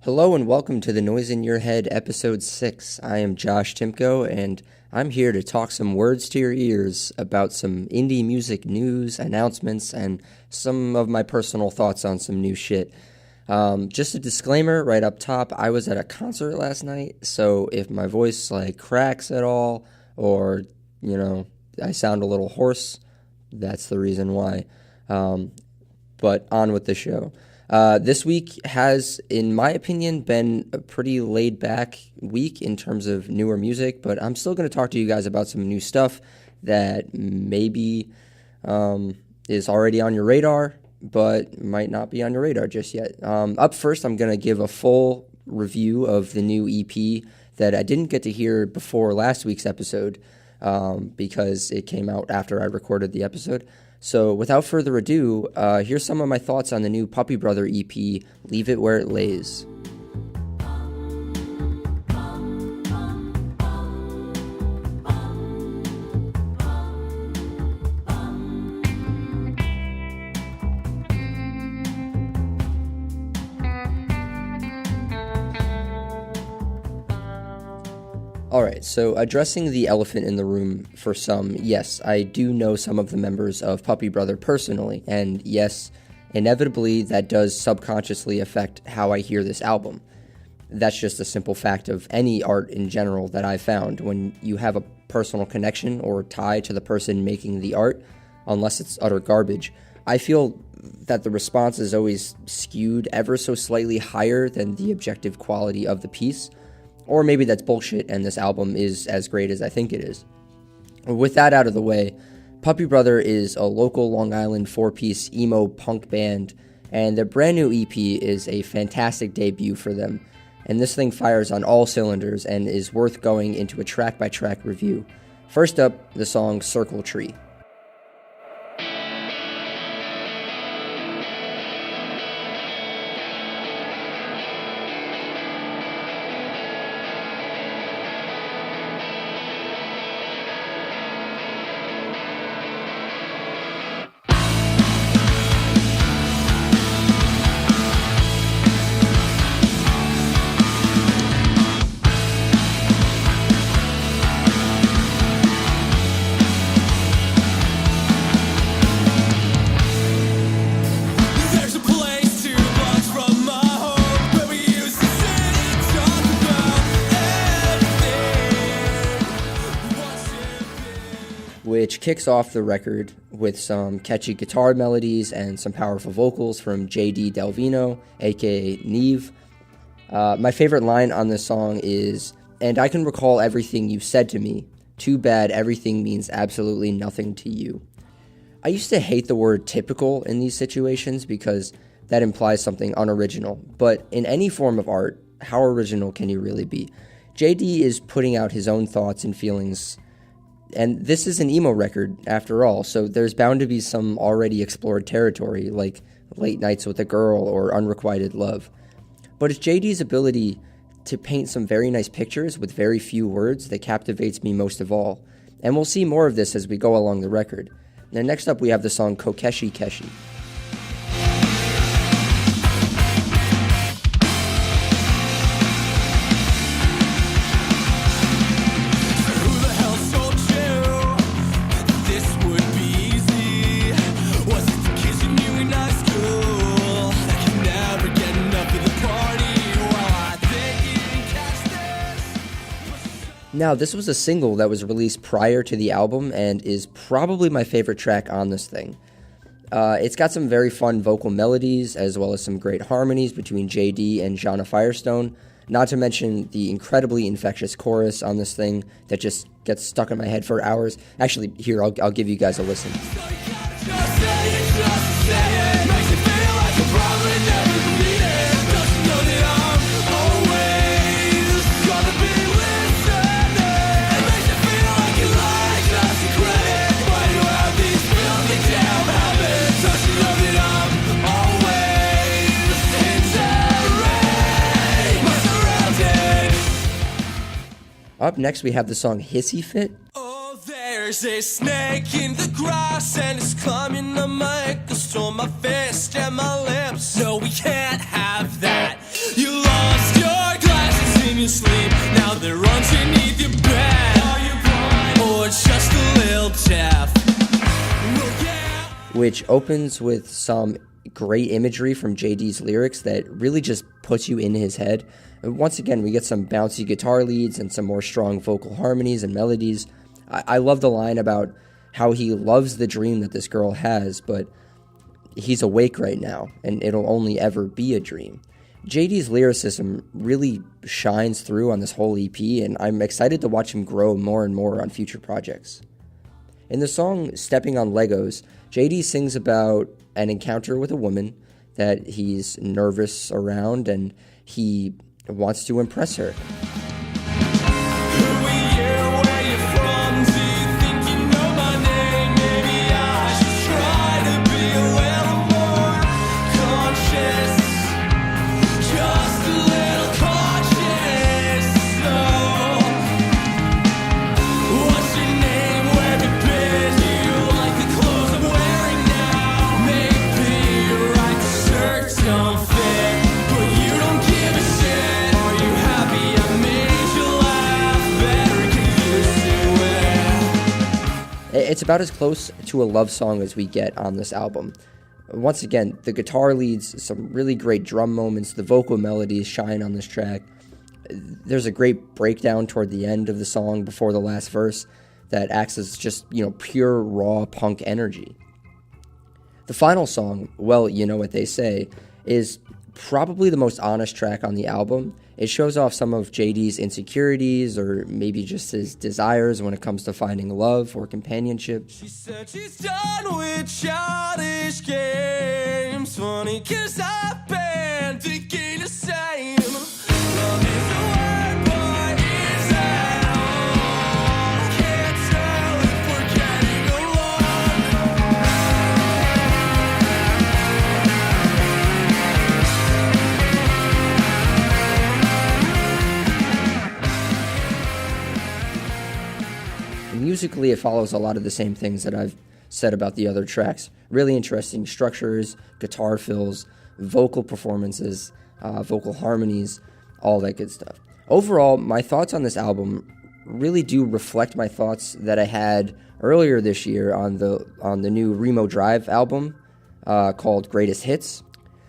Hello and welcome to The Noise in Your Head, Episode 6. I am Josh Timko, and I'm here to talk some words to your ears about some indie music news, announcements, and some of my personal thoughts on some new shit. Just a disclaimer right up top, I was at a concert last night, so if my voice cracks at all, or, I sound a little hoarse, that's the reason why. But on with the show. This week has, in my opinion, been a pretty laid-back week in terms of newer music, but I'm still going to talk to you guys about some new stuff that maybe is already on your radar, but might not be on your radar just yet. Up first, I'm going to give a full review of the new EP that I didn't get to hear before last week's episode because it came out after I recorded the episode. So without further ado, here's some of my thoughts on the new Puppybrother EP, Leave It Where It Lays. Alright, so addressing the elephant in the room for some, yes, I do know some of the members of Puppybrother personally, and yes, inevitably that does subconsciously affect how I hear this album. That's just a simple fact of any art in general that I've found. When you have a personal connection or tie to the person making the art, unless it's utter garbage, I feel that the response is always skewed ever so slightly higher than the objective quality of the piece. Or maybe that's bullshit and this album is as great as I think it is. With that out of the way, Puppybrother is a local Long Island 4-piece emo punk band, and their brand new EP is a fantastic debut for them. And this thing fires on all cylinders and is worth going into a track-by-track review. First up, the song Circle Tree. Which kicks off the record with some catchy guitar melodies and some powerful vocals from J.D. Delvino, aka Neve. My favorite line on this song is, "And I can recall everything you said to me. Too bad everything means absolutely nothing to you." I used to hate the word typical in these situations because that implies something unoriginal, but in any form of art, how original can you really be? J.D. is putting out his own thoughts and feelings. And this is an emo record, after all, so there's bound to be some already explored territory, like Late Nights with a Girl or Unrequited Love. But it's JD's ability to paint some very nice pictures with very few words that captivates me most of all. And we'll see more of this as we go along the record. Now, next up, we have the song Kokeshi Keshi. Now, this was a single that was released prior to the album and is probably my favorite track on this thing. It's got some very fun vocal melodies as well as some great harmonies between JD and Jana Firestone, not to mention the incredibly infectious chorus on this thing that just gets stuck in my head for hours. Actually, here, I'll give you guys a listen. Up next, we have the song Hissy Fit. Oh, there's a snake in the grass and it's climbing on my ankles, on my fist and my lips. No, we can't have that. You lost which opens with some great imagery from JD's lyrics that really just puts you in his head. And once again, we get some bouncy guitar leads and some more strong vocal harmonies and melodies. I love the line about how he loves the dream that this girl has, but he's awake right now, and it'll only ever be a dream. JD's lyricism really shines through on this whole EP, and I'm excited to watch him grow more and more on future projects. In the song Stepping on Legos, JD sings about an encounter with a woman that he's nervous around, and he wants to impress her. It's about as close to a love song as we get on this album. Once again, the guitar leads, some really great drum moments, the vocal melodies shine on this track. There's a great breakdown toward the end of the song before the last verse that acts as just, pure raw punk energy. The final song, Well, You Know What They Say, is probably the most honest track on the album. It shows off some of JD's insecurities or maybe just his desires when it comes to finding love or companionship. She said she's done with childish games. Funny 'cause I've been thinking the same. Love is a word, but is that all? Can't tell if we're getting Musically, it follows a lot of the same things that I've said about the other tracks. Really interesting structures, guitar fills, vocal performances, vocal harmonies, all that good stuff. Overall, my thoughts on this album really do reflect my thoughts that I had earlier this year on the new Remo Drive album called Greatest Hits.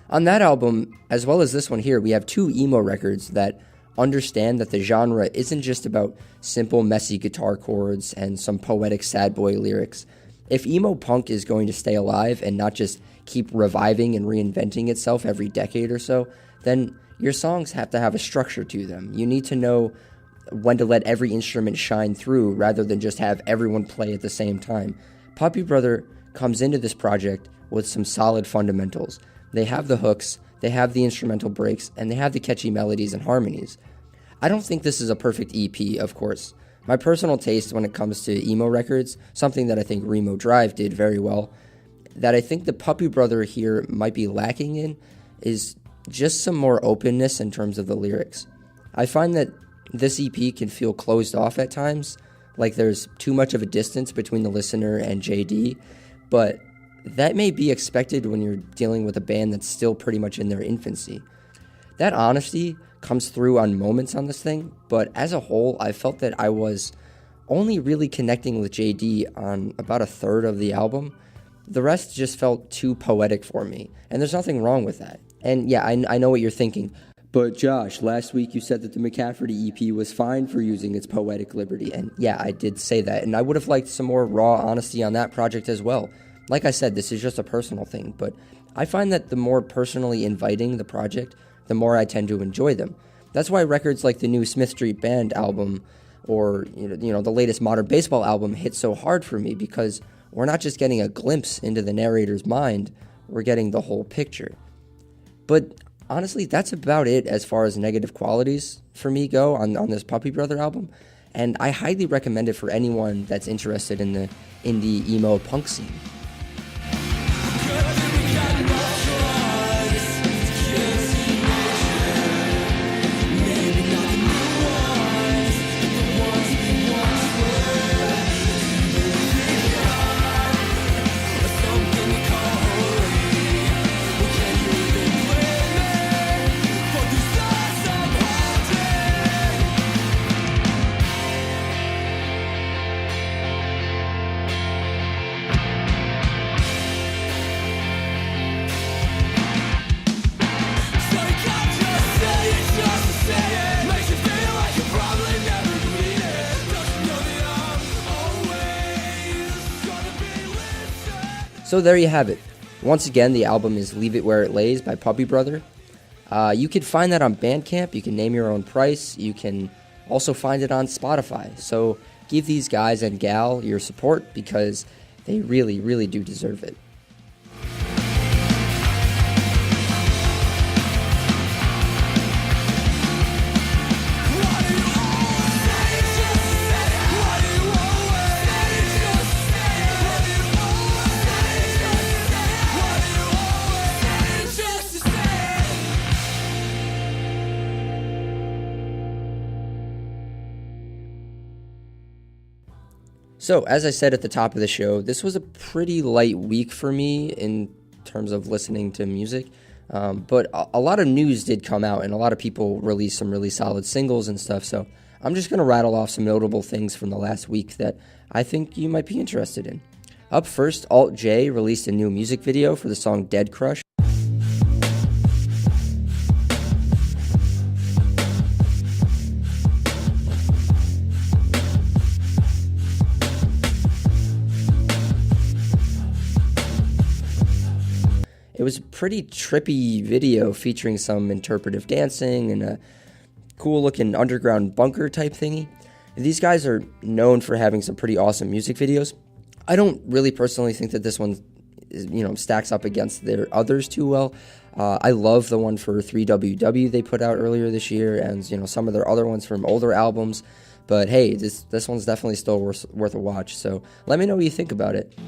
On that album, as well as this one here, we have two emo records that understand that the genre isn't just about simple, messy guitar chords and some poetic sad boy lyrics. If emo punk is going to stay alive and not just keep reviving and reinventing itself every decade or so, then your songs have to have a structure to them. You need to know when to let every instrument shine through rather than just have everyone play at the same time. Puppybrother comes into this project with some solid fundamentals. They have the hooks, they have the instrumental breaks, and they have the catchy melodies and harmonies. I don't think this is a perfect EP, of course. My personal taste when it comes to emo records, something that I think Remo Drive did very well, that I think the Puppybrother here might be lacking in, is just some more openness in terms of the lyrics. I find that this EP can feel closed off at times, like there's too much of a distance between the listener and JD, but that may be expected when you're dealing with a band that's still pretty much in their infancy. That honesty comes through on moments on this thing, but as a whole, I felt that I was only really connecting with JD on about a third of the album. The rest just felt too poetic for me, and there's nothing wrong with that. And yeah, I know what you're thinking. But Josh, last week you said that the McCafferty EP was fine for using its poetic liberty, and yeah, I did say that, and I would have liked some more raw honesty on that project as well. Like I said, this is just a personal thing, but I find that the more personally inviting the project, the more I tend to enjoy them. That's why records like the new Smith Street Band album or the latest Modern Baseball album hit so hard for me, because we're not just getting a glimpse into the narrator's mind, we're getting the whole picture. But honestly, that's about it as far as negative qualities for me go on this Puppybrother album, and I highly recommend it for anyone that's interested in the indie emo punk scene. So there you have it. Once again, the album is Leave It Where It Lays by Puppybrother. You can find that on Bandcamp. You can name your own price. You can also find it on Spotify. So give these guys and gal your support because they really, really do deserve it. So, as I said at the top of the show, this was a pretty light week for me in terms of listening to music, but a lot of news did come out, and a lot of people released some really solid singles and stuff, so I'm just going to rattle off some notable things from the last week that I think you might be interested in. Up first, Alt J released a new music video for the song Dead Crush. It was a pretty trippy video featuring some interpretive dancing and a cool-looking underground bunker type thingy. These guys are known for having some pretty awesome music videos. I don't really personally think that this one, stacks up against their others too well. I love the one for 3WW they put out earlier this year, and some of their other ones from older albums. But hey, this one's definitely still worth a watch. So let me know what you think about it.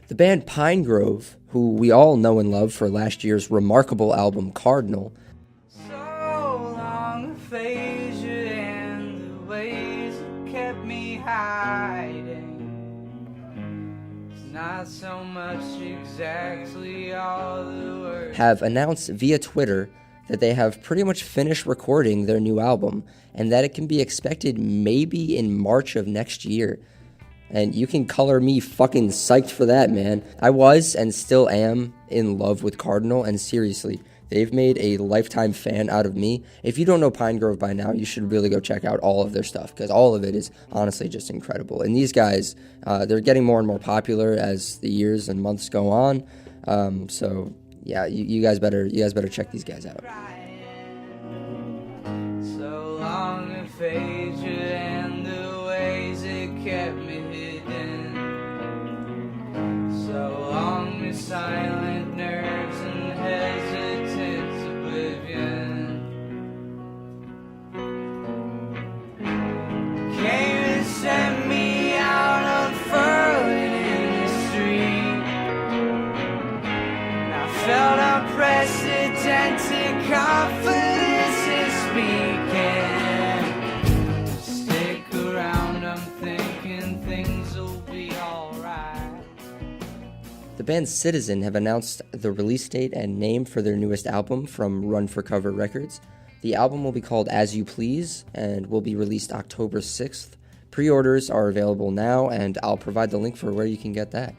The band Pinegrove, who we all know and love for last year's remarkable album Cardinal, So long aphasia and the ways that kept me hiding. It's not so much exactly all the words. have announced via Twitter that they have pretty much finished recording their new album and that it can be expected maybe in March of next year. And you can color me fucking psyched for that, man. I was and still am in love with Cardinal, and seriously, they've made a lifetime fan out of me. If you don't know Pinegrove by now, you should really go check out all of their stuff, because all of it is honestly just incredible. And these guys, they're getting more and more popular as the years and months go on. So yeah, you guys better check these guys out. So long aphasia and the ways it kept me hidden. So long the silent nerves and hesitant oblivion. Came and sent me out unfurling in the street. And I felt unprecedented confidence in speaking. Stick around, I'm thinking things will be alright. The band Citizen have announced the release date and name for their newest album from Run for Cover Records. The album will be called As You Please and will be released October 6th. Pre-orders are available now, and I'll provide the link for where you can get that.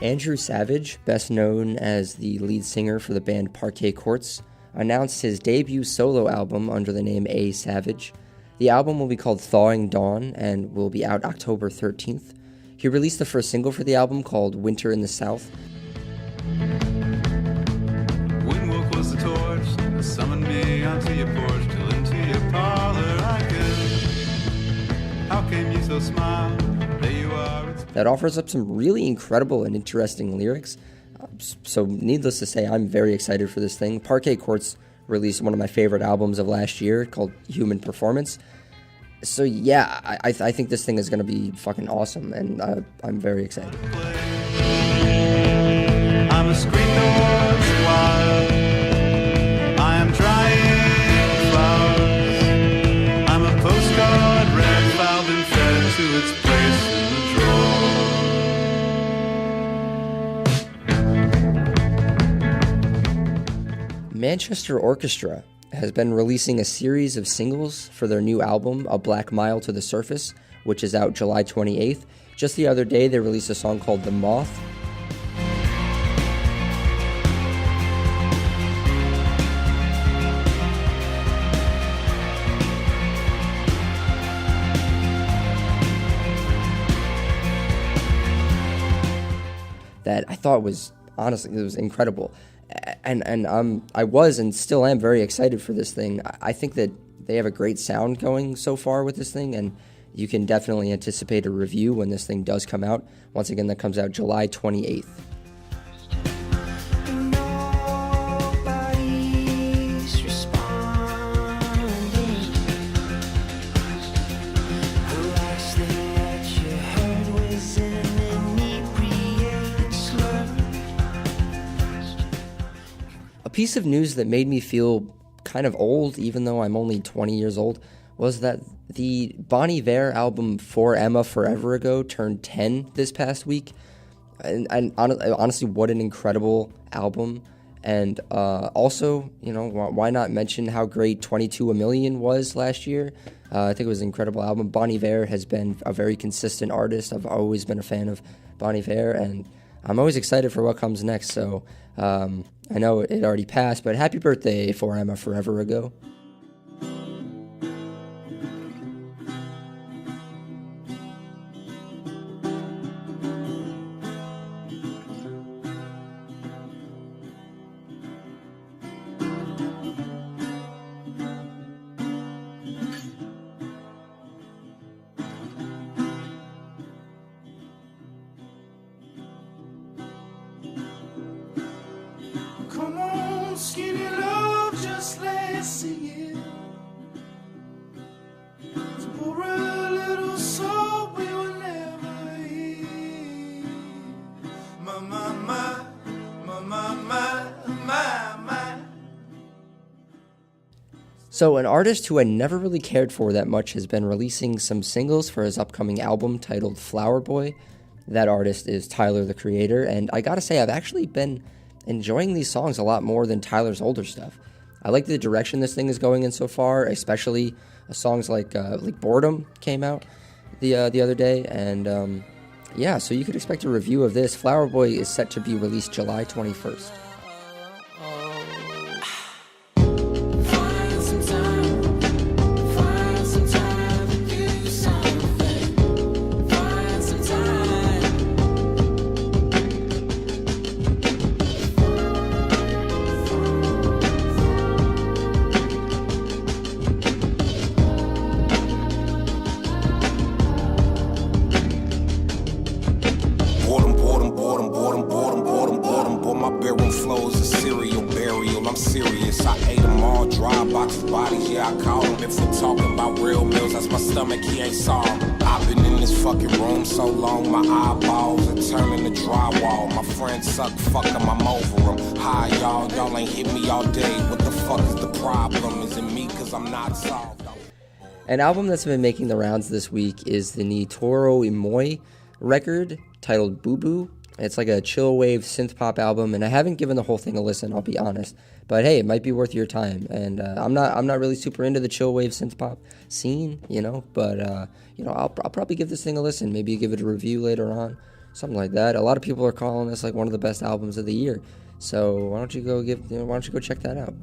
Andrew Savage, best known as the lead singer for the band Parquet Courts, announced his debut solo album under the name A Savage. The album will be called Thawing Dawn and will be out October 13th. He released the first single for the album called Winter in the South. Windwalk was the torch, summoned me onto your porch, till into your parlor I could. How came you so smile? There you are. That offers up some really incredible and interesting lyrics. So needless to say, I'm very excited for this thing. Parquet Courts released one of my favorite albums of last year called Human Performance. So yeah, I think this thing is going to be fucking awesome, and I'm very excited. the screen doors wide. I am drying flowers. I'm a postcard red filed and fed to its place in the drawer. Manchester Orchestra has been releasing a series of singles for their new album, A Black Mile to the Surface, which is out July 28th. Just the other day, they released a song called The Moth. That I thought was, honestly, it was incredible. And I was and still am very excited for this thing. I think that they have a great sound going so far with this thing, and you can definitely anticipate a review when this thing does come out. Once again, that comes out July 28th. A piece of news that made me feel kind of old, even though I'm only 20 years old, was that the Bon Iver album For Emma Forever Ago turned 10 this past week. And honestly, what an incredible album. And also, you know, why not mention how great 22 A Million was last year? I think it was an incredible album. Bon Iver has been a very consistent artist. I've always been a fan of Bon Iver, and I'm always excited for what comes next. So I know it already passed, but happy birthday For Emma Forever Ago. Come on, skinny love, just let's sing it. To pour a little soul we will never hear. My, my, my, my, my, my, my, my. So an artist who I never really cared for that much has been releasing some singles for his upcoming album titled Flower Boy. That artist is Tyler, the Creator, and I gotta say, I've actually been enjoying these songs a lot more than Tyler's older stuff. I like the direction this thing is going in so far, especially songs like Boredom came out the other day, and yeah, so you could expect a review of this. Flower Boy is set to be released July 21st. Fuck 'em, I'm over 'em. Hi, y'all ain't hit me all day. What the fuck is the problem? Is it me? 'Cause I'm not solved. An album that's been making the rounds this week is the new Toro Y Moi record titled Boo Boo. It's like a chill wave synth pop album, and I haven't given the whole thing a listen, I'll be honest. But hey, it might be worth your time. And I'm not really super into the chill wave synth pop scene, you know. But I'll probably give this thing a listen. Maybe give it a review later on. Something like that. A lot of people are calling this like one of the best albums of the year. So why don't you go check that out?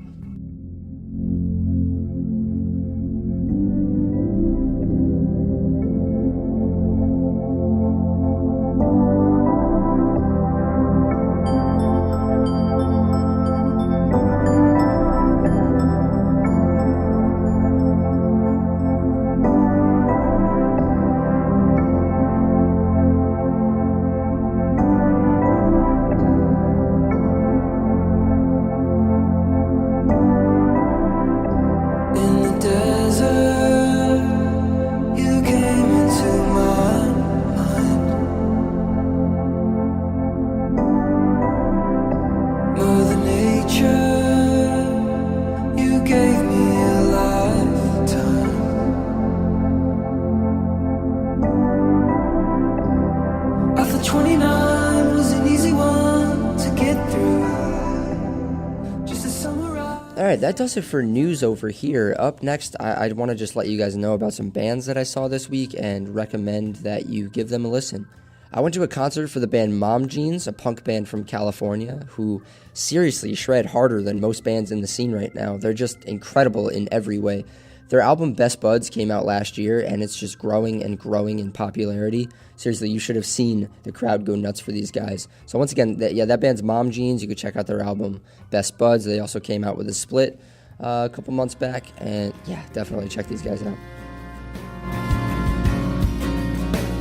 All right, that does it for news over here. Up next, I want to just let you guys know about some bands that I saw this week and recommend that you give them a listen. I went to a concert for the band Mom Jeans, a punk band from California, who seriously shred harder than most bands in the scene right now. They're just incredible in every way. Their album Best Buds came out last year, and it's just growing and growing in popularity. Seriously, you should have seen the crowd go nuts for these guys. So once again, that band's Mom Jeans. You could check out their album Best Buds. They also came out with a split a couple months back, and yeah, definitely check these guys out.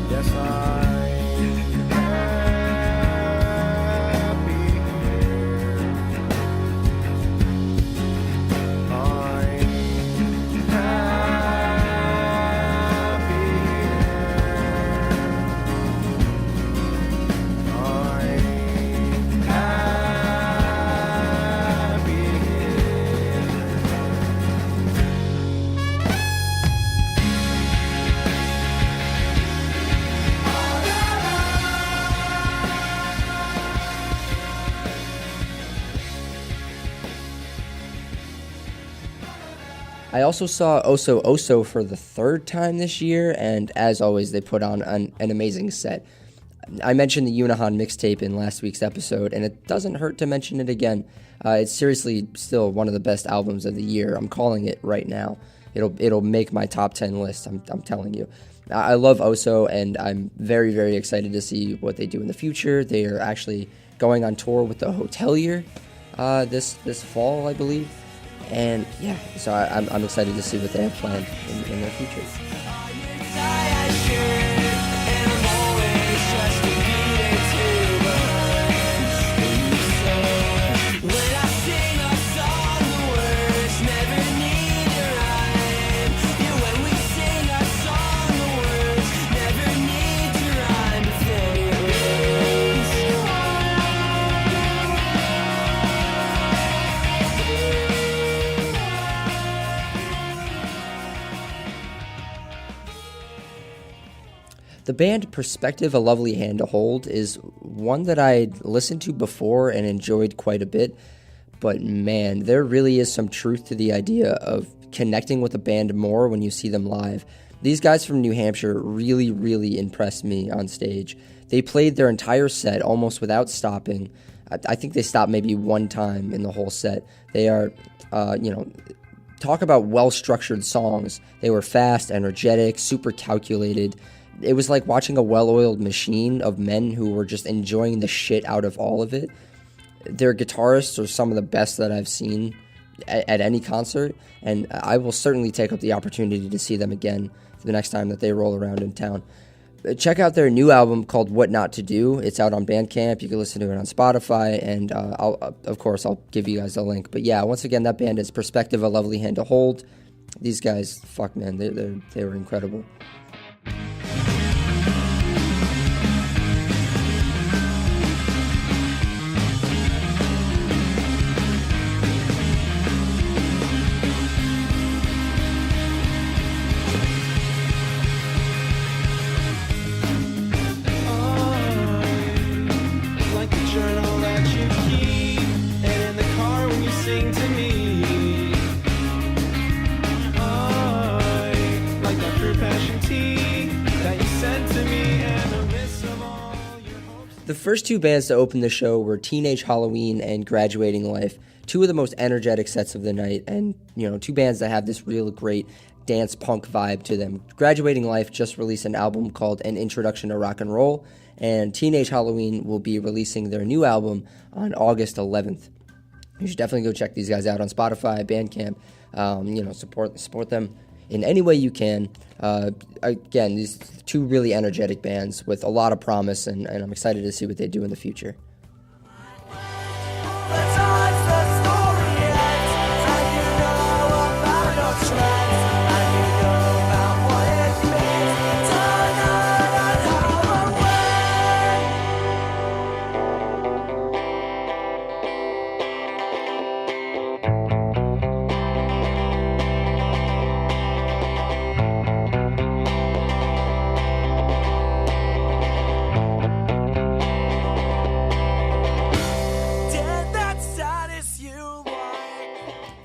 Yes, I'm happy here. I'm happy here. I'm happy I also saw Oso Oso for the third time this year, and as always, they put on an amazing set. I mentioned the Unihan mixtape in last week's episode, and it doesn't hurt to mention it again. It's seriously still one of the best albums of the year. I'm calling it right now. It'll make my top 10 list, I'm telling you. I love Oso, and I'm very, very excited to see what they do in the future. They are actually going on tour with the Hotelier this fall, I believe. And yeah, so I'm excited to see what they have planned in their future. The band Perspective, A Lovely Hand to Hold is one that I'd listened to before and enjoyed quite a bit, but man, there really is some truth to the idea of connecting with a band more when you see them live. These guys from New Hampshire really, really impressed me on stage. They played their entire set almost without stopping. I think they stopped maybe one time in the whole set. They are, talk about well-structured songs. They were fast, energetic, super calculated. It was like watching a well-oiled machine of men who were just enjoying the shit out of all of it. Their guitarists are some of the best that I've seen at any concert, and I will certainly take up the opportunity to see them again the next time that they roll around in town. Check out their new album called What Not to Do. It's out on Bandcamp. You can listen to it on Spotify, and I'll give you guys a link. But yeah, once again, that band is Perspective, A Lovely Hand to Hold. These guys, fuck man, they were incredible. The first two bands to open the show were Teenage Halloween and Graduating Life, two of the most energetic sets of the night, and two bands that have this real great dance punk vibe to them. Graduating Life just released an album called An Introduction to Rock and Roll, and Teenage Halloween will be releasing their new album on August 11th. You should definitely go check these guys out on Spotify, Bandcamp. Support them in any way you can. Again, these two really energetic bands with a lot of promise, and I'm excited to see what they do in the future.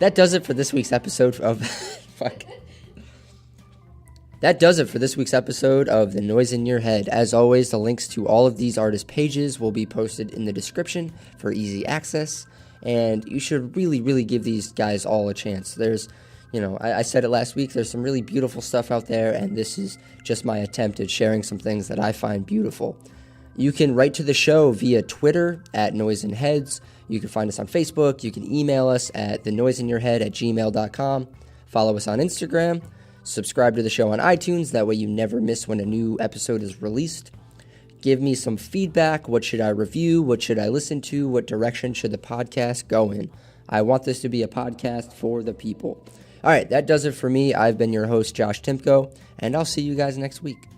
that does it for this week's episode of fuck. That does it for this week's episode of The Noise in Your Head. As always, the links to all of these artist pages will be posted in the description for easy access, and you should really, really give these guys all a chance. There's, I said it last week, there's some really beautiful stuff out there, and this is just my attempt at sharing some things that I find beautiful. You can write to the show via Twitter at Noise in Heads. You can find us on Facebook. You can email us at thenoiseinyourhead@gmail.com. Follow us on Instagram. Subscribe to the show on iTunes, that way you never miss when a new episode is released. Give me some feedback. What should I review? What should I listen to? What direction should the podcast go in? I want this to be a podcast for the people. All right, that does it for me. I've been your host, Josh Timko, and I'll see you guys next week.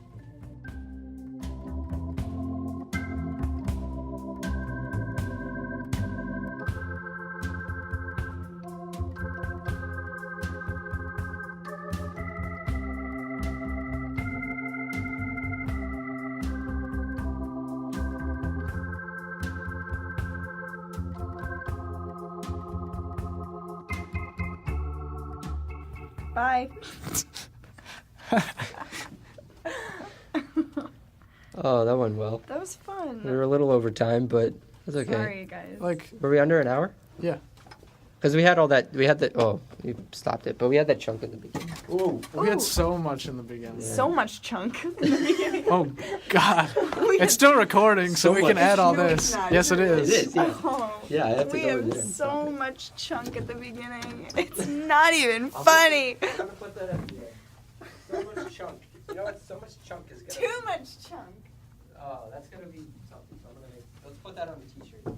Bye. Oh, that went well. That was fun. We were a little over time, but that's okay. Sorry, guys. Were we under an hour? Yeah. Because we had all that, we stopped it, but we had that chunk at the beginning. Ooh, we had so much in the beginning. So much chunk in the beginning. Oh, God. It's still recording, so we can add all No, this. it's not. Yes, it is. It is, yeah. Oh, Yeah, I have to we go in have there and so stop it. much chunk at the beginning. It's not even funny. I'm gonna put that up here. So much chunk. You know what? So much chunk is gonna. Too much chunk. Oh, that's gonna be something. So let's put that on the t-shirt.